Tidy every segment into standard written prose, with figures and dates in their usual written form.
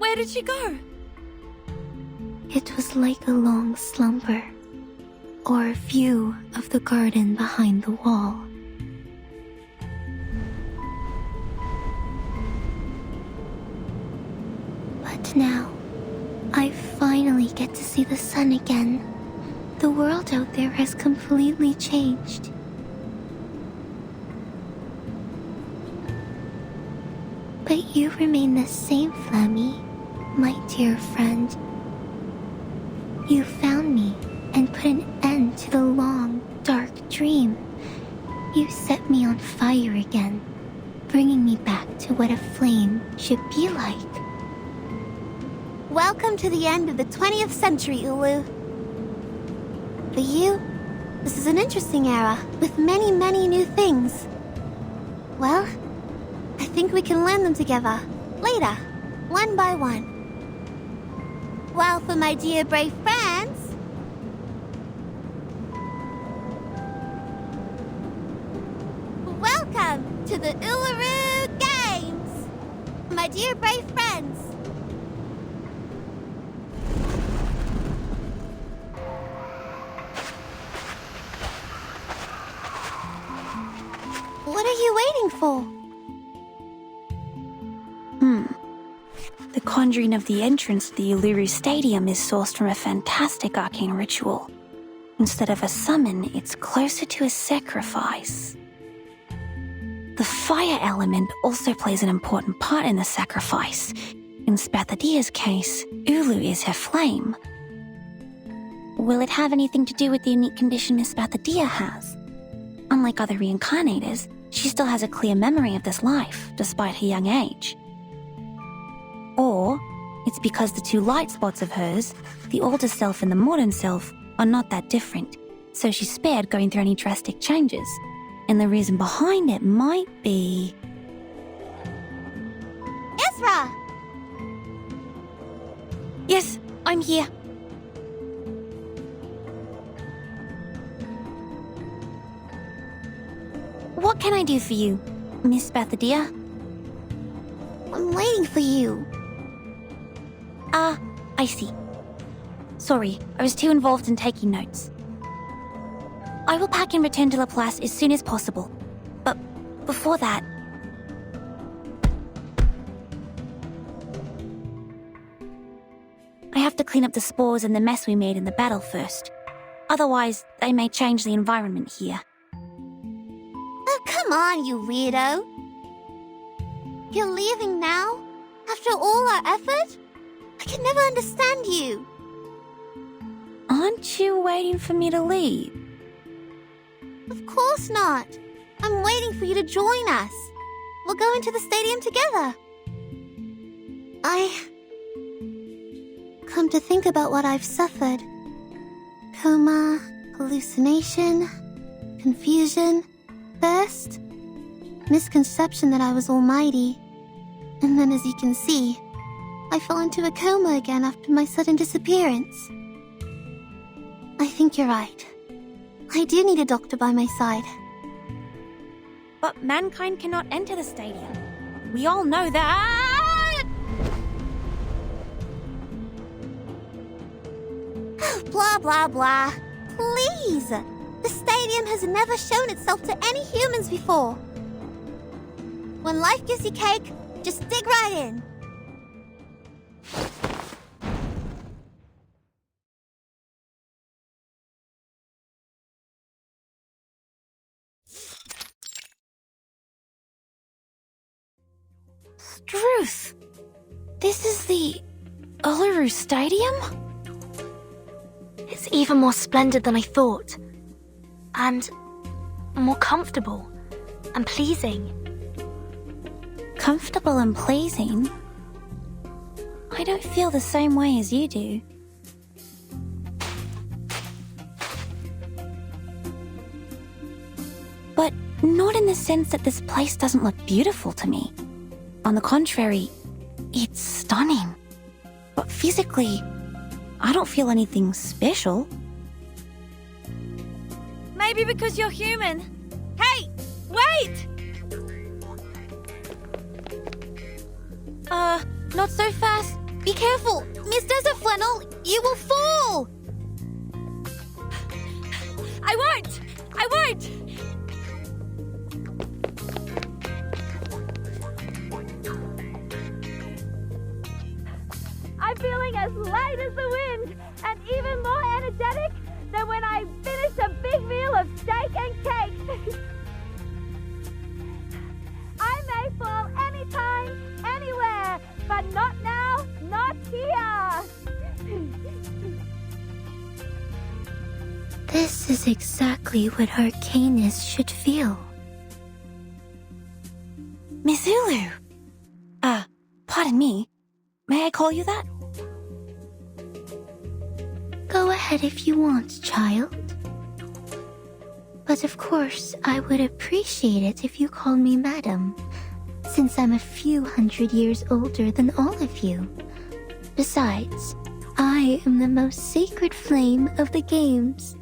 Where did she go? It was like a long slumber, or a view of the garden behind the wall. But now, I finally get to see the sun again. The world out there has completely changed. But you remain the same, Flammy, my dear friend. You found me and put an end to the long, dark dream. You set me on fire again, bringing me back to what a flame should be like. Welcome to the end of the 20th century, Ulu. For you, this is an interesting era with many, many new things. Well, I think we can learn them together, later, one by one. Well, for my dear brave friends... Welcome to the Uluru Games! My dear brave friends! What are you waiting for? The conjuring of the entrance to the Uluru Stadium is sourced from a fantastic arcane ritual. Instead of a summon, it's closer to a sacrifice. The fire element also plays an important part in the sacrifice. In Spathadia's case, Ulu is her flame. Will it have anything to do with the unique condition Miss Spathadia has? Unlike other reincarnators, she still has a clear memory of this life, despite her young age. Or it's because the two light spots of hers, the older self and the modern self, are not that different, so she's spared going through any drastic changes. And the reason behind it might be... Ezra! Yes, I'm here. What can I do for you, Miss Spathadia? I'm waiting for you. I see. Sorry, I was too involved in taking notes. I will pack and return to Laplace as soon as possible. But before that... I have to clean up the spores and the mess we made in the battle first. Otherwise, they may change the environment here. Oh, come on, you weirdo. You're leaving now? After all our effort? I can never understand you. Aren't you waiting for me to leave? Of course not. I'm waiting for you to join us. We'll go into the stadium together. Come to think about what I've suffered. Coma, hallucination, confusion, thirst, misconception that I was almighty. And then, as you can see, I fell into a coma again after my sudden disappearance. I think you're right. I do need a doctor by my side. But mankind cannot enter the stadium. We all know that! Blah, blah, blah. Please! The stadium has never shown itself to any humans before. When life gives you cake, just dig right in. Struth! This is the Uluru Stadium? It's even more splendid than I thought. And more comfortable and pleasing. Comfortable and pleasing? I don't feel the same way as you do. But not in the sense that this place doesn't look beautiful to me. On the contrary, it's stunning. But physically, I don't feel anything special. Maybe because you're human. Hey, wait! Not so fast. Be careful! Miss Desert Flannel, you will fall! I won't! I won't! I'm feeling as light as the wind and even more energetic than when I finished a big meal of steak and cake. I may fall anytime, anywhere, but not now, not here. This is exactly what Arcanus should feel. Miss Ulu! Pardon me. May I call you that? Go ahead if you want, child. But of course, I would appreciate it if you called me madam, since I'm a few hundred years older than all of you. Besides, I am the most sacred flame of the games.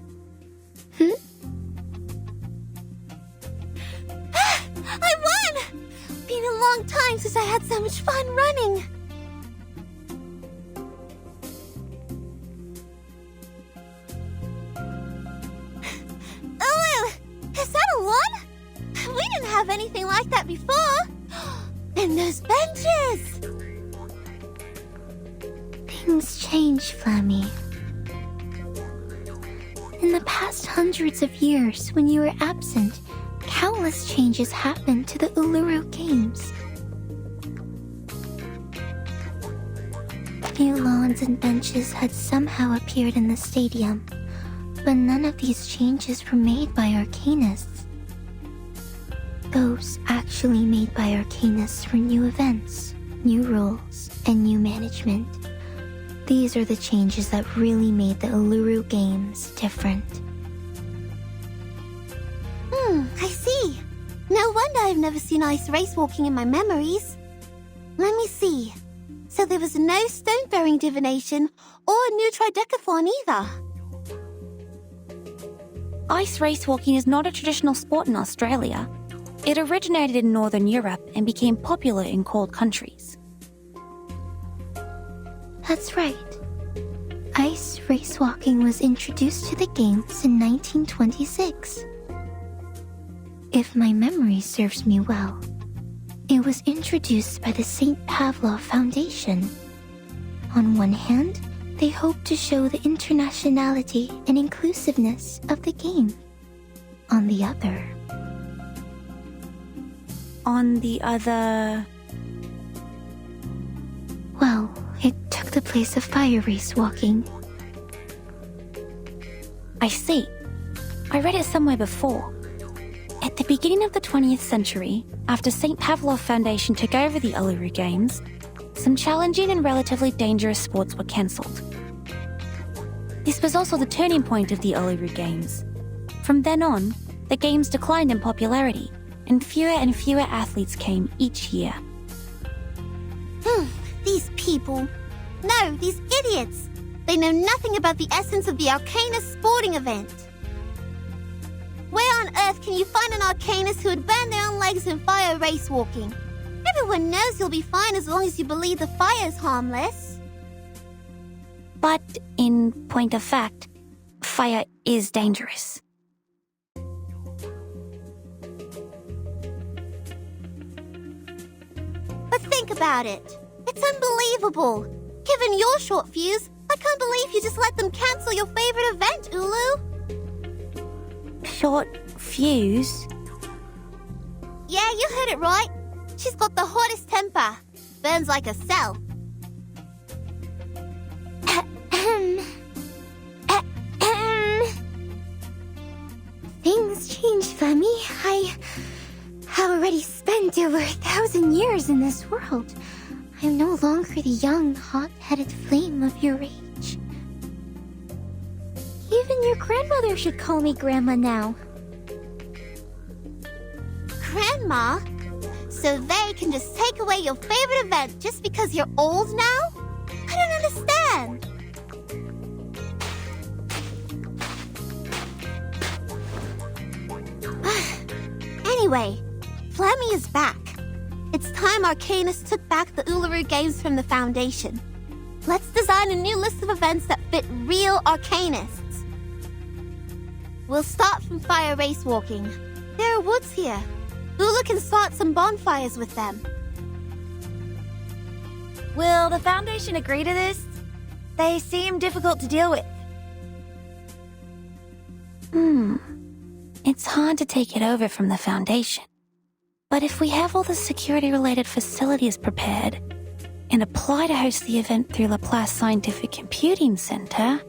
I won! Been a long time since I had so much fun running. Ulu, is that a one? We didn't have anything like that before. And those benches! Things change, Flammy. In the past hundreds of years, when you were absent, countless changes happened to the Uluru Games. New lawns and benches had somehow appeared in the stadium, but none of these changes were made by Arcanists. Those actually made by Arcanists were new events, new rules, and new management. These are the changes that really made the Uluru Games different. I see. No wonder I've never seen ice race walking in my memories. Let me see. So there was no stone-throwing divination or a new tridecathon either. Ice race walking is not a traditional sport in Australia. It originated in Northern Europe and became popular in cold countries. That's right. Ice race walking was introduced to the games in 1926. If my memory serves me well, it was introduced by the St. Pavlov Foundation. On one hand, they hoped to show the internationality and inclusiveness of the game. On the other... Well, it took the place of fire race walking. I see. I read it somewhere before. At the beginning of the 20th century, after St. Pavlov Foundation took over the Uluru Games, some challenging and relatively dangerous sports were cancelled. This was also the turning point of the Uluru Games. From then on, the games declined in popularity, and fewer athletes came each year. These people. No, these idiots. They know nothing about the essence of the Arcanist sporting event. Where on earth can you find an Arcanist who would burn their own legs in fire race walking? Everyone knows you'll be fine as long as you believe the fire is harmless. But, in point of fact, fire is dangerous. But think about it. It's unbelievable. Given your short fuse, I can't believe you just let them cancel your favorite event, Ulu. Short fuse? Yeah, you heard it right. She's got the hottest temper. Burns like a cell. Things change, Femi. I have already spent over 1,000 years in this world. I am no longer the young, hot-headed flame of your age. Even your grandmother should call me Grandma now. Grandma? So they can just take away your favorite event just because you're old now? I don't understand. Anyway, Flammy is back. It's time Arcanus took back the Uluru Games from the Foundation. Let's design a new list of events that fit real arcanists. We'll start from fire race walking. There are woods here. Lula can start some bonfires with them. Will the Foundation agree to this? They seem difficult to deal with. It's hard to take it over from the Foundation. But if we have all the security-related facilities prepared and apply to host the event through Laplace Scientific Computing Center...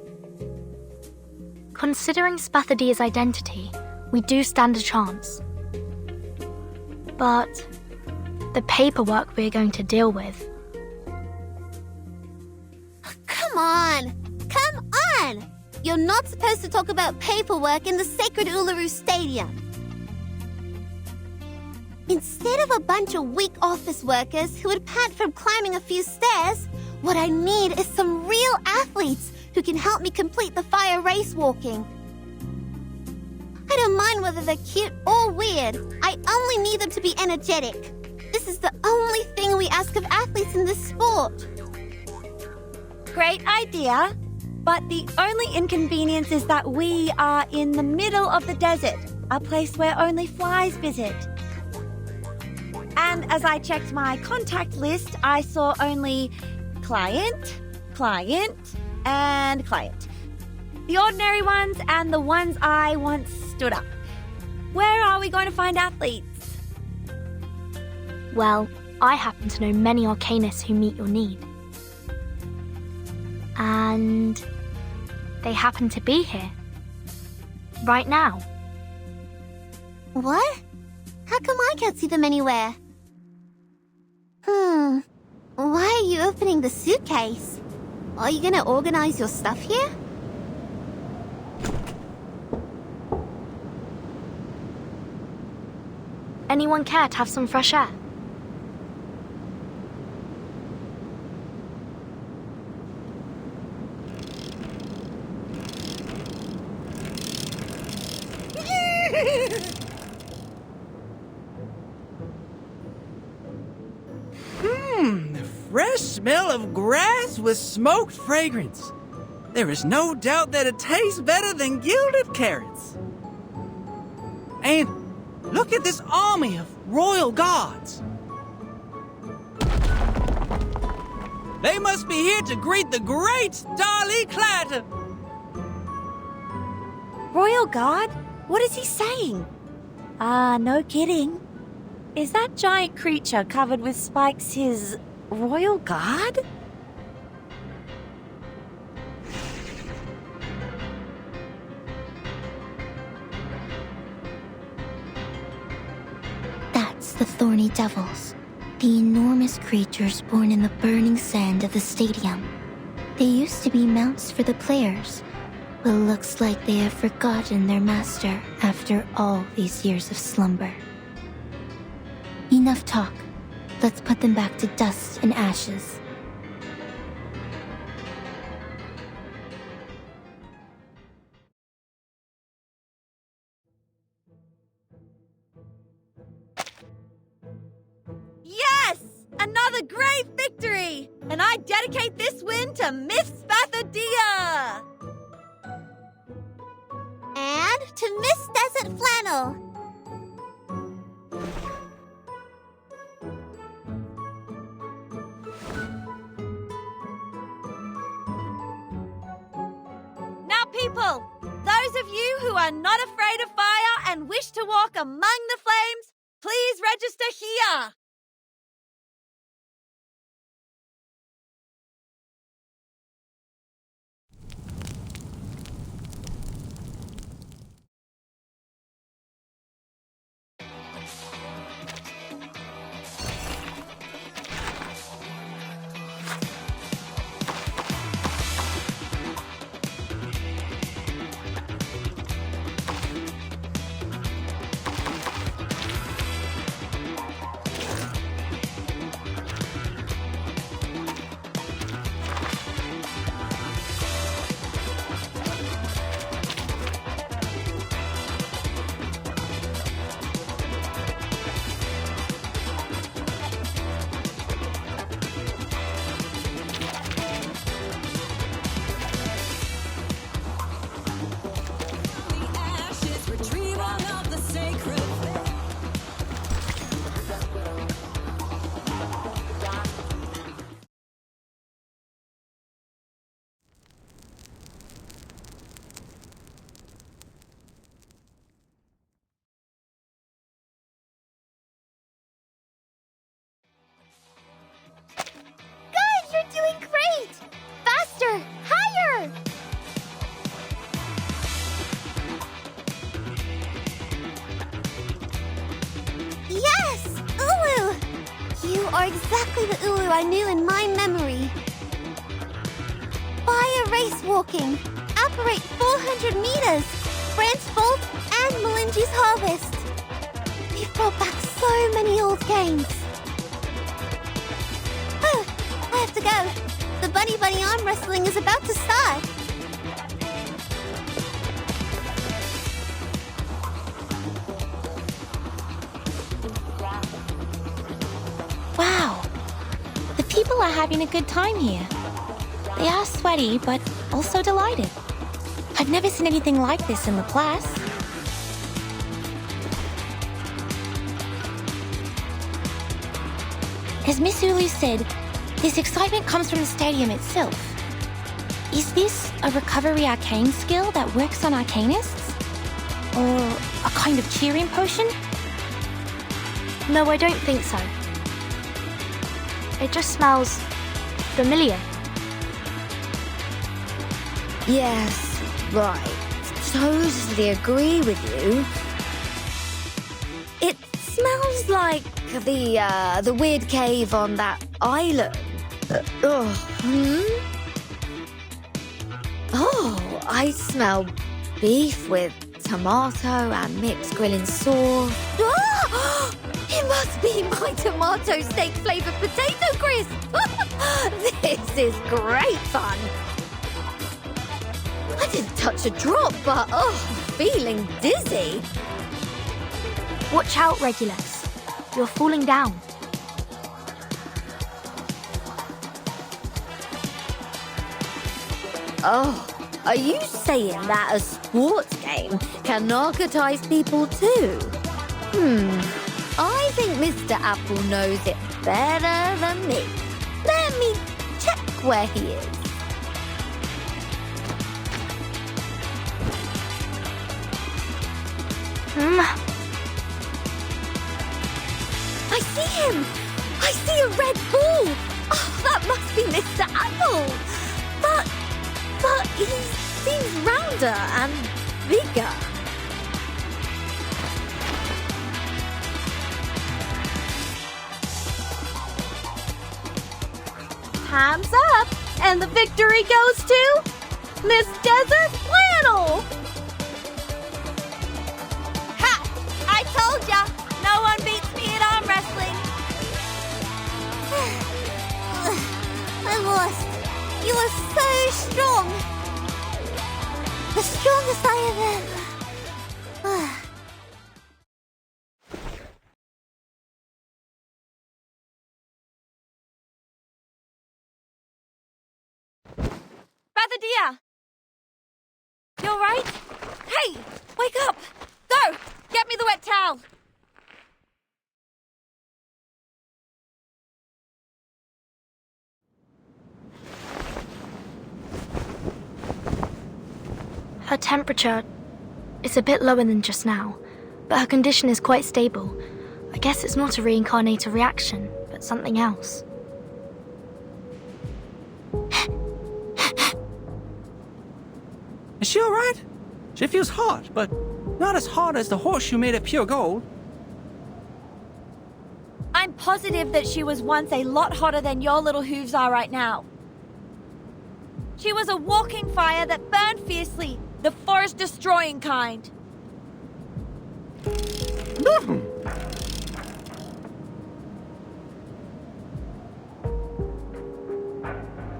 Considering Spathadia's identity, we do stand a chance. But the paperwork we're going to deal with... Come on! Come on! You're not supposed to talk about paperwork in the sacred Uluru Stadium. Instead of a bunch of weak office workers who would pant from climbing a few stairs, what I need is some real athletes who can help me complete the fire race walking. I don't mind whether they're cute or weird. I only need them to be energetic. This is the only thing we ask of athletes in this sport. Great idea. But the only inconvenience is that we are in the middle of the desert, a place where only flies visit. And as I checked my contact list, I saw only client, and client. The ordinary ones and the ones I once stood up. Where are we going to find athletes? Well, I happen to know many arcanists who meet your need. And they happen to be here. Right now. What? How come I can't see them anywhere? Why are you opening the suitcase? Are you gonna organize your stuff here? Anyone care to have some fresh air? The fresh smell of grass with smoked fragrance. There is no doubt that it tastes better than gilded carrots. And look at this army of royal guards. They must be here to greet the great Starly Clatter. Royal Guard? What is he saying? No kidding. Is that giant creature covered with spikes his Royal Guard? That's the Thorny Devils, the enormous creatures born in the burning sand of the stadium. They used to be mounts for the players, but looks like they have forgotten their master after all these years of slumber. Enough talk. Let's put them back to dust and ashes. Yes! Another great victory! And I dedicate this win to Miss Spathadia! And to Miss Desert Flannel. Now, people, those of you who are not afraid of fire and wish to walk among the flames, please register here. are exactly the Ulu I knew in my memory. Fire race walking, operate 400 meters, branch bolt, and Melinji's harvest. We've brought back so many old games. Oh, I have to go. The Bunny Bunny arm wrestling is about to start. Wow. The people are having a good time here. They are sweaty, but also delighted. I've never seen anything like this in the class. As Miss Ulu said, this excitement comes from the stadium itself. Is this a recovery arcane skill that works on arcanists? Or a kind of cheering potion? No, I don't think so. It just smells familiar. Yes, right. Totally agree with you. It smells like the weird cave on that island. Oh, I smell beef with tomato and mixed grilling sauce. Ah! It must be my tomato steak flavoured potato crisp. This is great fun. I didn't touch a drop, but feeling dizzy. Watch out, Regulus. You're falling down. Oh, are you saying that a sports game can narcotize people too? I think Mr. Apple knows it better than me. Let me check where he is. I see him! I see a red ball! Oh, that must be Mr. Apple! But he seems rounder and bigger. Time's up, and the victory goes to Miss Desert Flannel! Ha! I told ya! No one beats me at arm wrestling! I lost. You are so strong. The strongest I have ever. Brother dear! You alright? Hey! Wake up! Go! Get me the wet towel! Her temperature is a bit lower than just now, but her condition is quite stable. I guess it's not a reincarnator reaction, but something else. Is she alright? She feels hot, but not as hot as the horseshoe made of pure gold. I'm positive that she was once a lot hotter than your little hooves are right now. She was a walking fire that burned fiercely, the forest-destroying kind.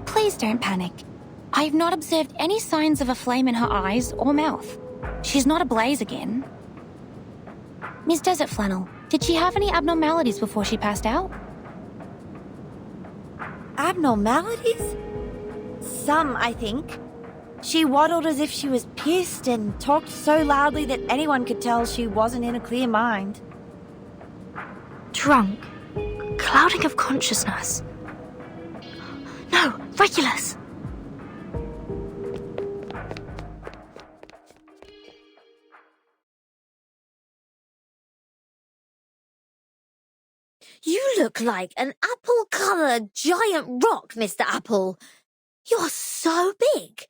Please don't panic. I have not observed any signs of a flame in her eyes or mouth. She's not ablaze again. Miss Desert Flannel, did she have any abnormalities before she passed out? Abnormalities? Some, I think. She waddled as if she was pissed and talked so loudly that anyone could tell she wasn't in a clear mind. Drunk. Clouding of consciousness. No, Regulus! You look like an apple-coloured giant rock, Mr. Apple. You're so big,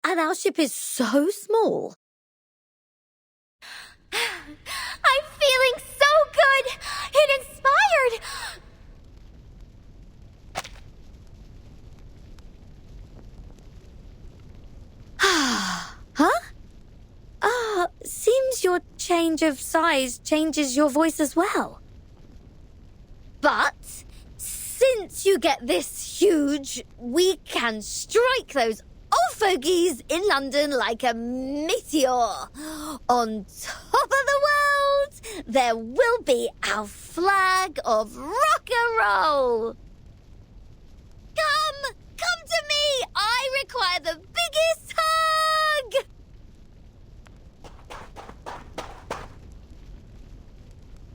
and our ship is so small. I'm feeling so good! It inspired! Huh? Seems your change of size changes your voice as well. But since you get this huge, we can strike those old fogies in London like a meteor. On top of the world, there will be our flag of rock and roll. Come to me. I require the biggest hug.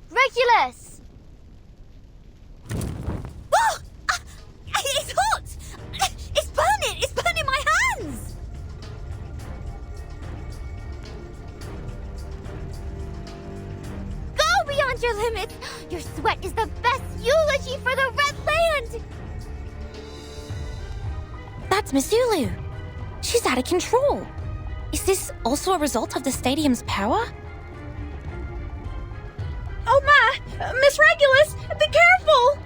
Regulus! Oh! It's hot! It's burning my hands! Go beyond your limits! Your sweat is the best eulogy for the Red Land! That's Miss Zulu. She's out of control. Is this also a result of the stadium's power? Oh my! Miss Regulus, be careful!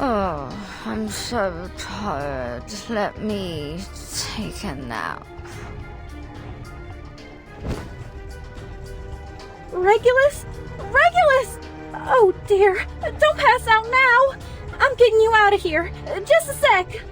Oh, I'm so tired. Let me take a nap. Regulus? Regulus! Oh dear, don't pass out now! I'm getting you out of here. Just a sec.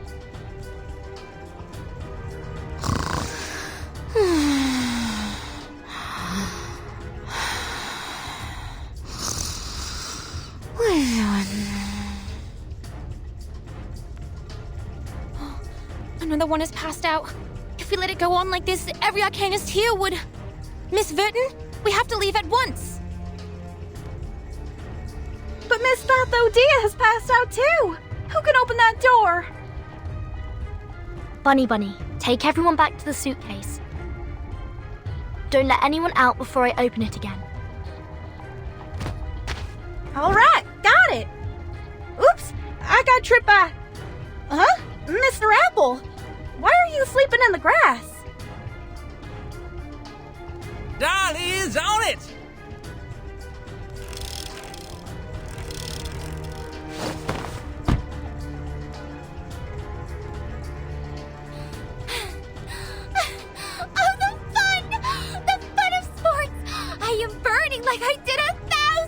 Another one has passed out. If we let it go on like this, every arcanist here would... Miss Verton, we have to leave at once. But Miss Bathodea has passed out too! Who can open that door? Bunny, take everyone back to the suitcase. Don't let anyone out before I open it again. Alright, got it! Oops, I got tripped by... Huh? Mr. Apple, why are you sleeping in the grass? Dolly is on it! Like I did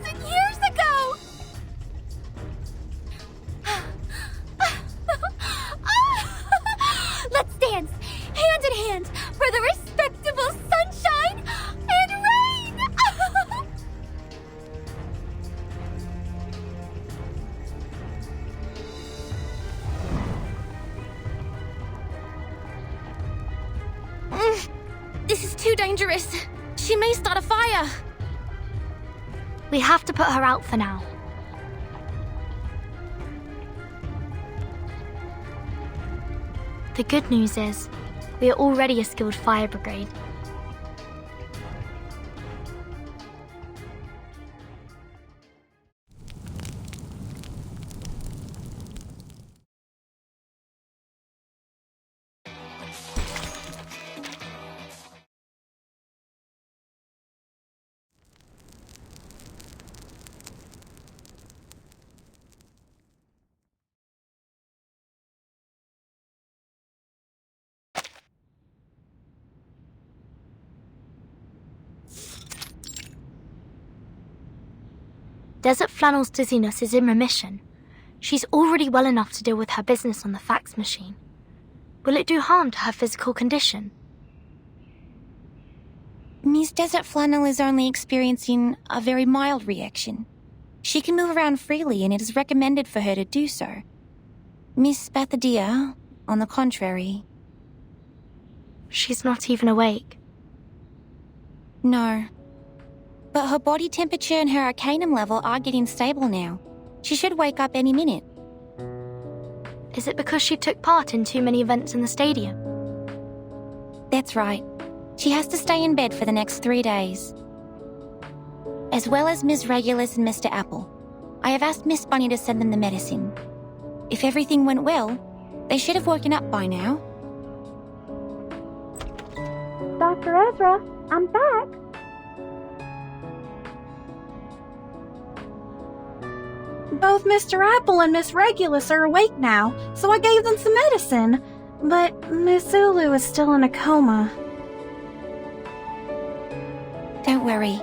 1,000 years ago! Let's dance, hand in hand, for the respectable sunshine and rain! This is too dangerous. She may start a fire. We have to put her out for now. The good news is, we are already a skilled fire brigade. Desert Flannel's dizziness is in remission. She's already well enough to deal with her business on the fax machine. Will it do harm to her physical condition? Miss Desert Flannel is only experiencing a very mild reaction. She can move around freely and it is recommended for her to do so. Miss Bathodea, on the contrary... She's not even awake. No. But her body temperature and her arcanum level are getting stable now. She should wake up any minute. Is it because she took part in too many events in the stadium? That's right. She has to stay in bed for the next 3 days. As well as Ms. Regulus and Mr. Apple. I have asked Miss Bunny to send them the medicine. If everything went well, they should have woken up by now. Dr. Ezra, I'm back. Both Mr. Apple and Miss Regulus are awake now, so I gave them some medicine. But Miss Ulu is still in a coma. Don't worry.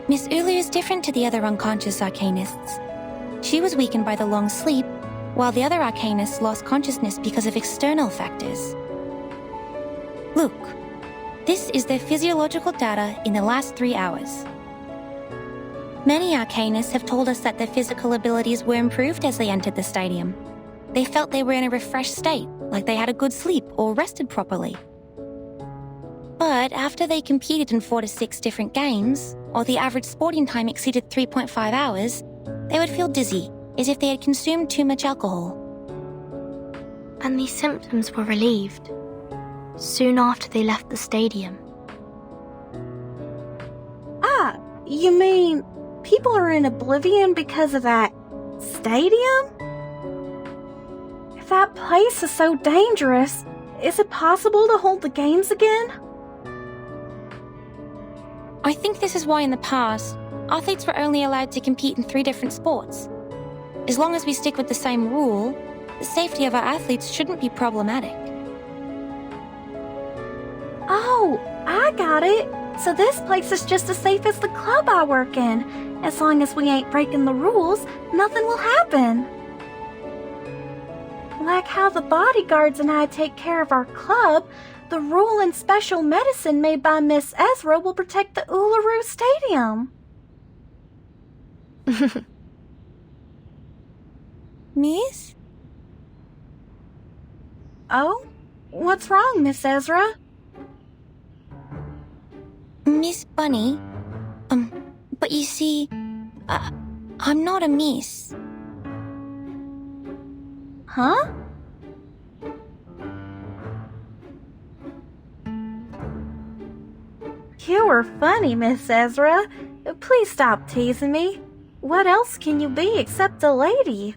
Miss Ulu is different to the other unconscious arcanists. She was weakened by the long sleep, while the other arcanists lost consciousness because of external factors. Look, this is their physiological data in the last 3 hours. Many arcanists have told us that their physical abilities were improved as they entered the stadium. They felt they were in a refreshed state, like they had a good sleep or rested properly. But after they competed in 4 to 6 different games, or the average sporting time exceeded 3.5 hours, they would feel dizzy, as if they had consumed too much alcohol. And these symptoms were relieved soon after they left the stadium. Ah, you mean people are in oblivion because of that stadium? If that place is so dangerous, is it possible to hold the games again? I think this is why in the past, athletes were only allowed to compete in 3 different sports. As long as we stick with the same rule, the safety of our athletes shouldn't be problematic. Oh, I got it. So this place is just as safe as the club I work in. As long as we ain't breaking the rules, nothing will happen. Like how the bodyguards and I take care of our club, the rule and special medicine made by Miss Ezra will protect the Uluru Stadium. Miss? Oh? What's wrong, Miss Ezra? Miss Bunny? But you see, I'm not a miss. Huh? You are funny, Miss Ezra. Please stop teasing me. What else can you be except a lady?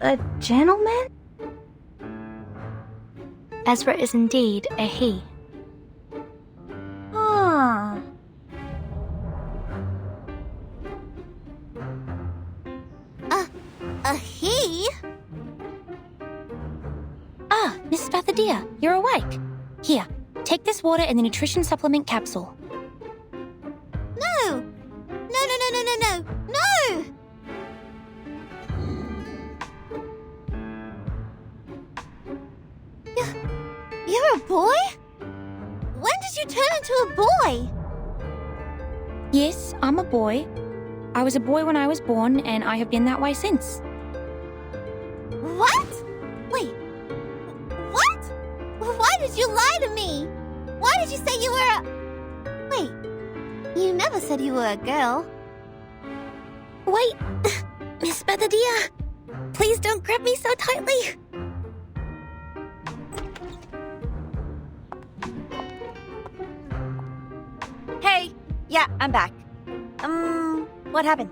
A gentleman? Ezra is indeed a he. Huh. A he? Ah, Miss Spathadia, you're awake. Here, take this water and the nutrition supplement capsule. No! No! You're a boy? When did you turn into a boy? Yes, I'm a boy. I was a boy when I was born, and I have been that way since. What? Wait. What? Why did you lie to me? Why did you say you were a... Wait. You never said you were a girl. Wait, Miss Spathadia, please don't grab me so tightly. Hey, yeah, I'm back. What happened?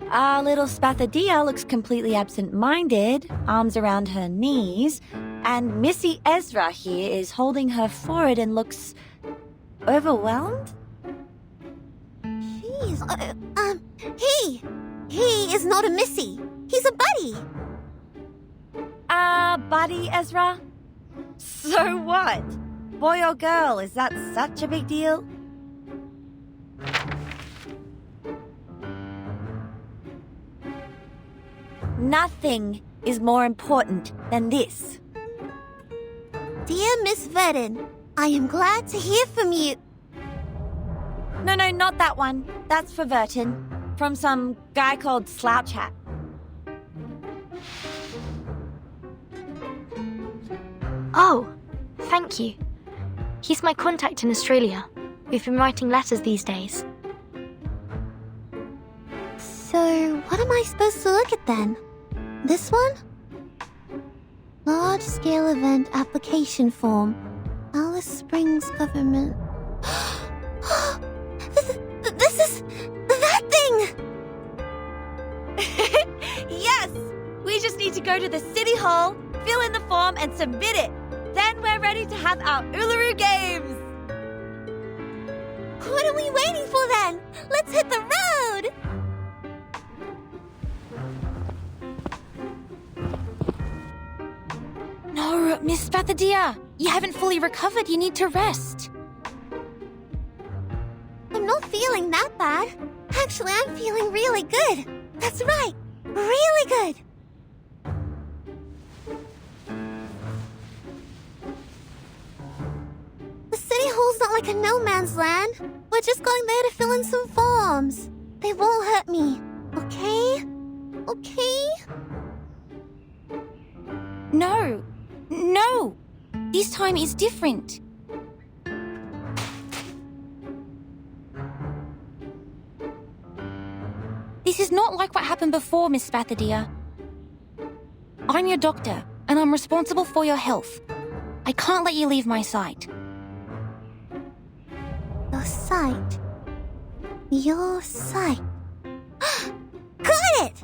Our little Spathadia looks completely absent-minded, arms around her knees, and Missy Ezra here is holding her forward and looks overwhelmed? Jeez. He is not a missy. He's a buddy. Buddy, Ezra? So what? Boy or girl, is that such a big deal? Nothing is more important than this. Dear Miss Verdon, I am glad to hear from you. No, not that one. That's for Verton. From some guy called Slouch Hat. Oh, thank you. He's my contact in Australia. We've been writing letters these days. So, what am I supposed to look at then? This one? Large-scale event application form. Alice Springs government. This is... that thing! Yes! We just need to go to the city hall, fill in the form, and submit it. Then we're ready to have our Uluru Games! What are we waiting for then? Let's hit the road! No, Miss Bathadia, you haven't fully recovered. You need to rest. I'm not feeling that bad. Actually, I'm feeling really good. That's right. Really good. The city hall's not like a no man's land. We're just going there to fill in some forms. They won't hurt me. Okay? Okay? No. No. This time is different. This is not like what happened before, Miss Bathadia. I'm your doctor, and I'm responsible for your health. I can't let you leave my sight. Your sight. Your sight. Got it!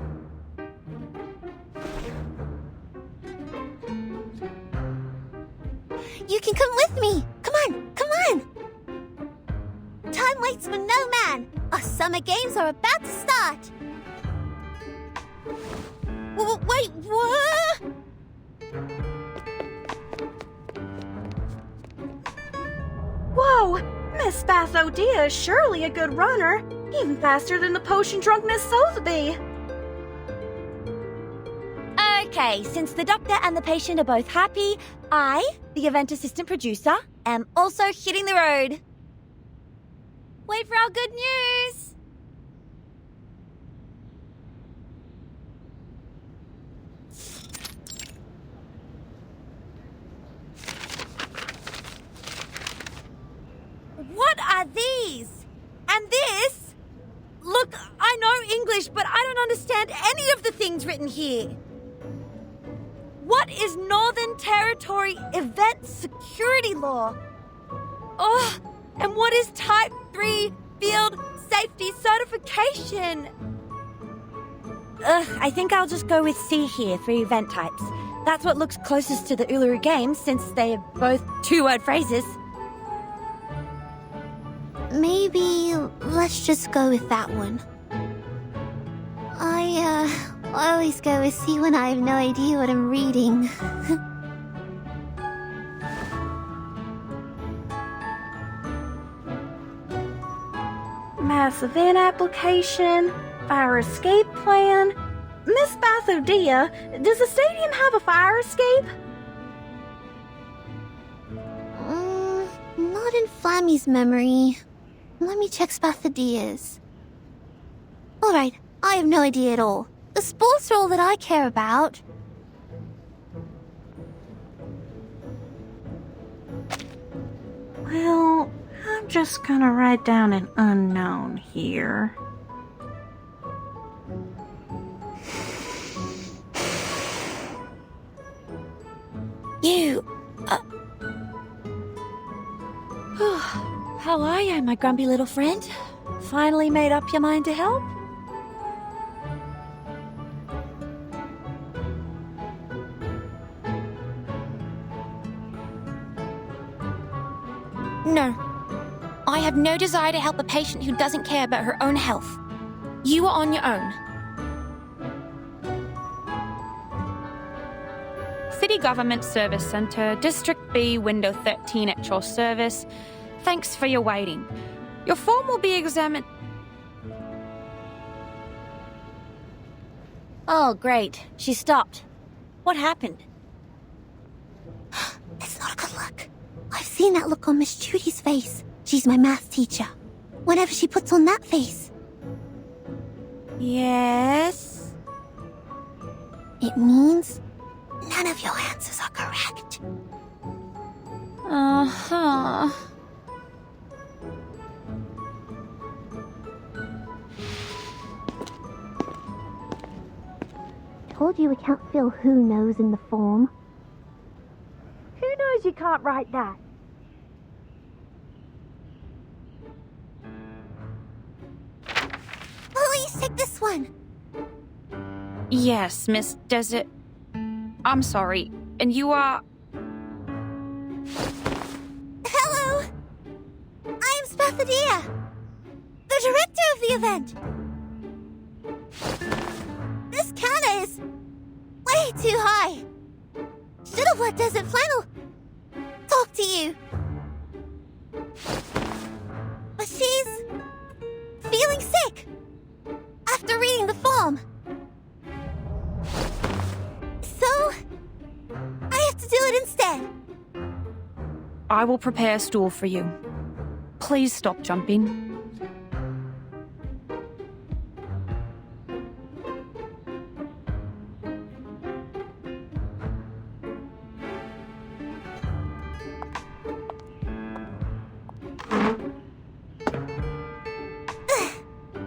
You can come with me. Come on, come on. Time waits for no man. Our summer games are about to start. Wait, what? Whoa! Miss Bathadia is surely a good runner, even faster than the potion-drunk Miss Sotheby. Okay, since the doctor and the patient are both happy, I, the event assistant producer, am also hitting the road. Wait for our good news! What are these? And this? Look, I know English, but I don't understand any of the things written here. What is Northern Territory Event Security Law? Oh, and what is Type 3 Field Safety Certification? I think I'll just go with C here for event types. That's what looks closest to the Uluru Games since they are both two-word phrases. Maybe let's just go with that one. I always go with C when I have no idea what I'm reading. Mass event application, fire escape plan. Miss Bathadia, does the stadium have a fire escape? Not in Flammy's memory. Let me check Spathadia's. Alright, I have no idea at all. The sports are all that I care about. Well, I'm just gonna write down an unknown here. You, How are you, my grumpy little friend? Finally made up your mind to help? no. I have no desire to help a patient who doesn't care about her own health. You are on your own. City Government Service Centre, District B, Window 13 at your service. Thanks for your waiting. Your form will be examined. Oh, great. She stopped. What happened? It's not a good look. I've seen that look on Miss Judy's face. She's my math teacher. Whenever she puts on that face, Yes? it means none of your answers are correct. Uh-huh. Told you we can't fill who knows in the form. Who knows you can't write that? Please take this one. Yes, Miss Desert. I'm sorry. And you are... Hello. I am Spathadia, the director of the event. This counter is way too high. Should have let Desert Flannel talk to you. But she's feeling sick after reading the form. So, I have to do it instead. I will prepare a stool for you. Please stop jumping.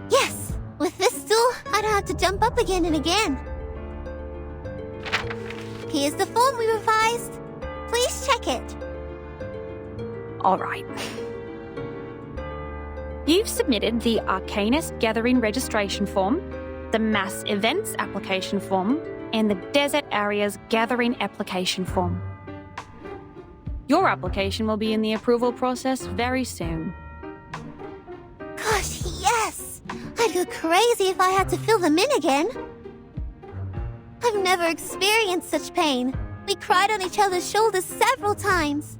Yes, with this stool, I don't have to jump up again and again. Here's the form we revised. Please check it. All right. You've submitted the Arcanist Gathering Registration Form, the Mass Events Application Form, and the Desert Areas Gathering Application Form. Your application will be in the approval process very soon. Gosh, yes! I'd go crazy if I had to fill them in again. I've never experienced such pain. We cried on each other's shoulders several times.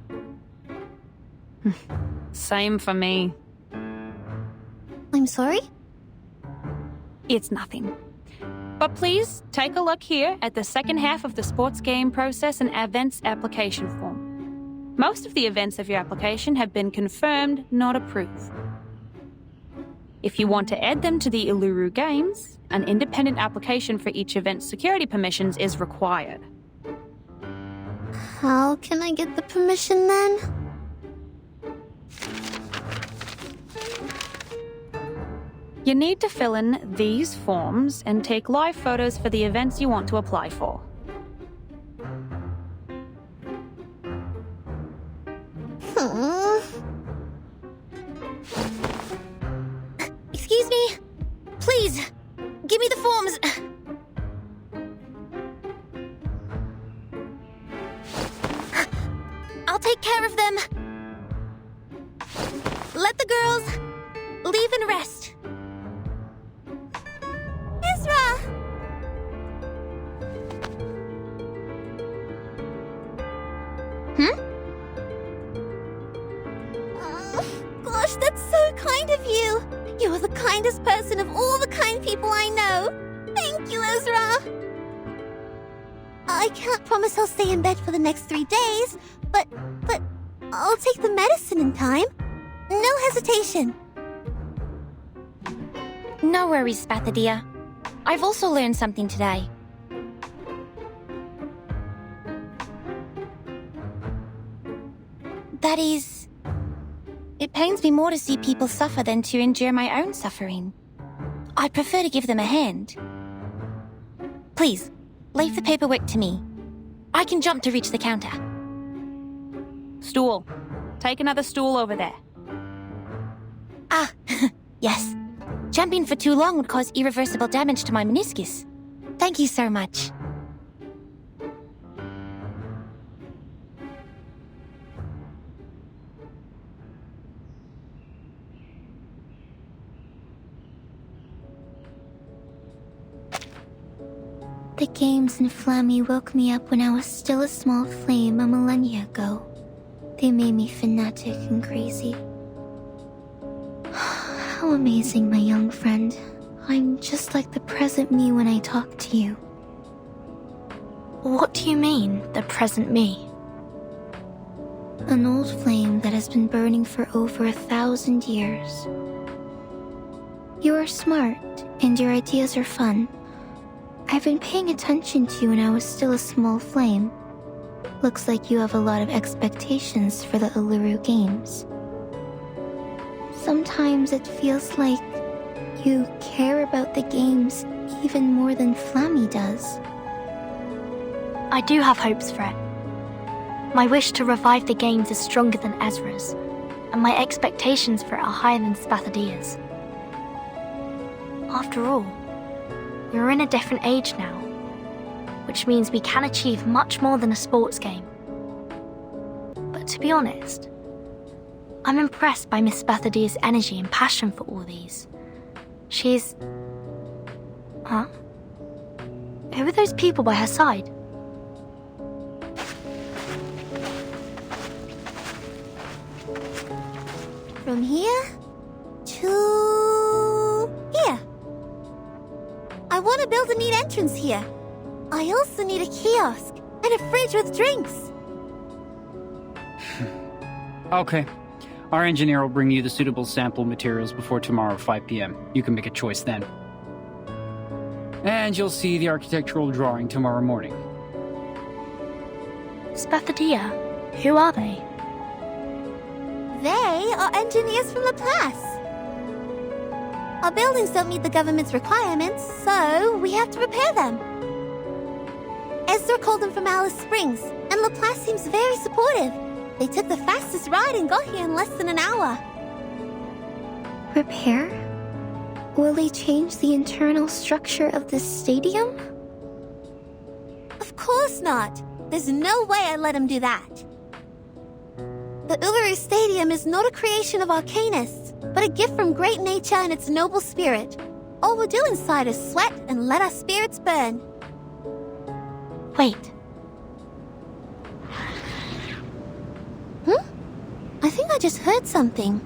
Same for me. I'm sorry? It's nothing. But please take a look here at the second half of the sports game process and events application form. Most of the events of your application have been confirmed, not approved. If you want to add them to the Uluru Games, an independent application for each event's security permissions is required. How can I get the permission then? You need to fill in these forms and take live photos for the events you want to apply for. Excuse me? Please, give me the forms. I'll take care of them. Let the girls leave and rest. Ezra! Gosh, that's so kind of you. You are the kindest person of all the kind people I know. Thank you, Ezra. I can't promise I'll stay in bed for the next 3 days, but I'll take the medicine in time. No hesitation. No worries, Spatha dear. I've also learned something today. That is, it pains me more to see people suffer than to endure my own suffering. I'd prefer to give them a hand. Please, leave the paperwork to me. I can jump to reach the counter. Stool. Take another stool over there. Ah, yes. Jumping for too long would cause irreversible damage to my meniscus. Thank you so much. The games in Flammy woke me up when I was still a small flame a millennia ago. They made me fanatic and crazy. How amazing, my young friend. I'm just like the present me when I talk to you. What do you mean, the present me? An old flame that has been burning for over 1,000 years. You are smart, and your ideas are fun. I've been paying attention to you when I was still a small flame. Looks like you have a lot of expectations for the Uluru Games. Sometimes it feels like you care about the games even more than Flammy does. I do have hopes for it. My wish to revive the games is stronger than Ezra's, and my expectations for it are higher than Spathadia's. After all, we're in a different age now, which means we can achieve much more than a sports game. But to be honest, I'm impressed by Miss Spathadia's energy and passion for all these. She's... Huh? Who are those people by her side? from here to here. I want to build a neat entrance here. I also need a kiosk and a fridge with drinks. Okay. Our engineer will bring you the suitable sample materials before tomorrow, 5 p.m. You can make a choice then. And you'll see the architectural drawing tomorrow morning. Spathadia, who are they? They are engineers from Laplace. Our buildings don't meet the government's requirements, so we have to repair them. Ezra called them from Alice Springs, and Laplace seems very supportive. They took the fastest ride and got here in less than an hour. Repair? Will they change the internal structure of the stadium? Of course not. There's no way I'd let him do that. The Uluru Stadium is not a creation of Arcanists, but a gift from great nature and its noble spirit. All we'll do inside is sweat and let our spirits burn. Wait, I think I just heard something.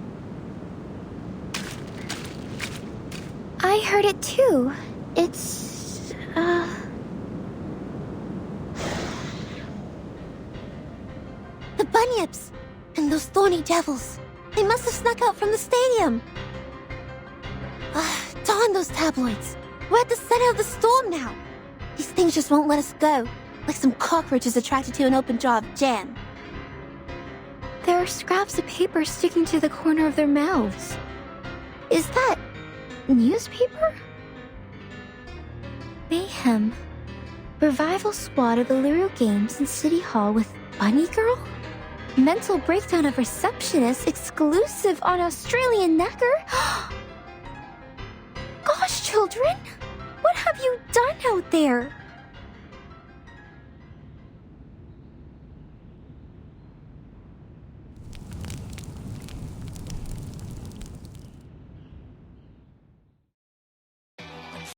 I heard it too. It's, The bunyips! And those thorny devils! They must have snuck out from the stadium! Darn those tabloids! We're at the center of the storm now! These things just won't let us go, like some cockroaches attracted to an open jar of jam. there are scraps of paper sticking to the corner of their mouths. Is that newspaper? Mayhem. Revival squad of the Uluru Games in City Hall with Bunny Girl? Mental breakdown of receptionist exclusive on Australian Necker? Gosh, children! What have you done out there?